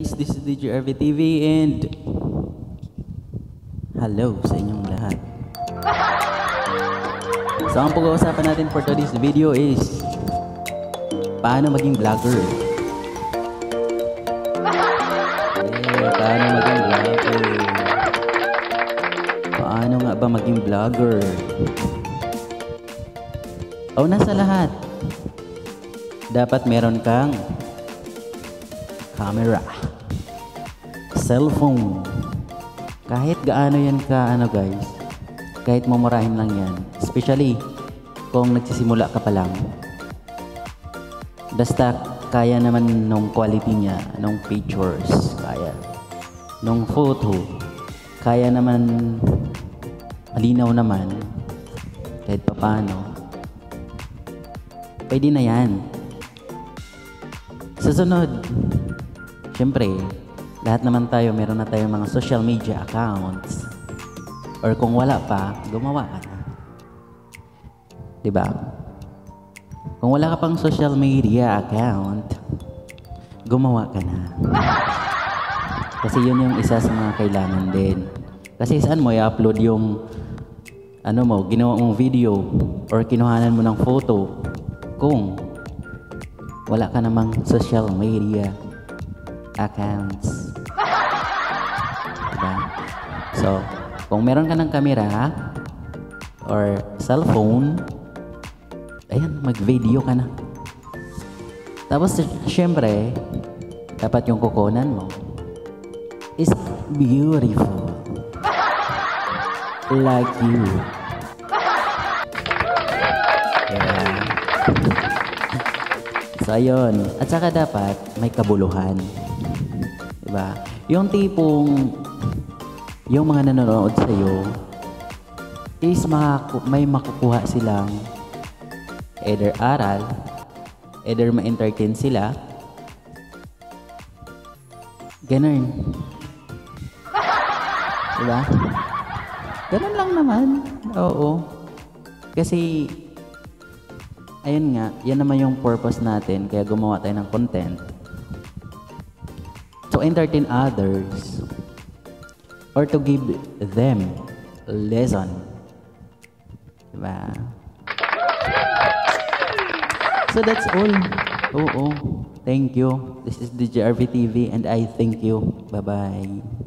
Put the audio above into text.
This is DJ RV TV and hello sa inyong lahat. So ang pag-uusapan natin for today's video is paano maging vlogger. Paano maging vlogger? Paano nga ba maging vlogger? Una sa lahat, dapat meron kang camera, cellphone. Kahit gaano yan ka, guys, kahit mamurahin lang yan, especially kung nagsisimula ka pa lang, basta kaya naman nung quality niya, nung pictures, kaya nung photo, kaya naman malinaw naman, kahit pa paano, pwede na yan. Susunod, siyempre, lahat naman tayo, meron na tayong mga social media accounts. Or kung wala pa, gumawa ka na. Diba? Kung wala ka pang social media account, gumawa ka na. Kasi yun yung isa sa mga kailangan din. Kasi saan mo i-upload yung ginawa mong video or kinuhanan mo ng photo kung wala ka namang social media accounts. Diba? So, kung meron ka ng camera or cellphone, ayan, mag-video ka na. Tapos, syempre, dapat yung kukunan mo is beautiful. Like you. Yeah. So, ayun. At saka dapat may kabuluhan. Diba? Yung tipong yung mga nanonood sa'yo is may makukuha silang either aral, either ma-entertain sila. Ganun. Diba? Ganun lang naman. Oo. Kasi ayun nga, yan naman yung purpose natin, kaya gumawa tayo ng content. To entertain others or to give them a lesson. Diba? So that's all. Oo. Thank you. This is DJ RV TV and I thank you. Bye-bye.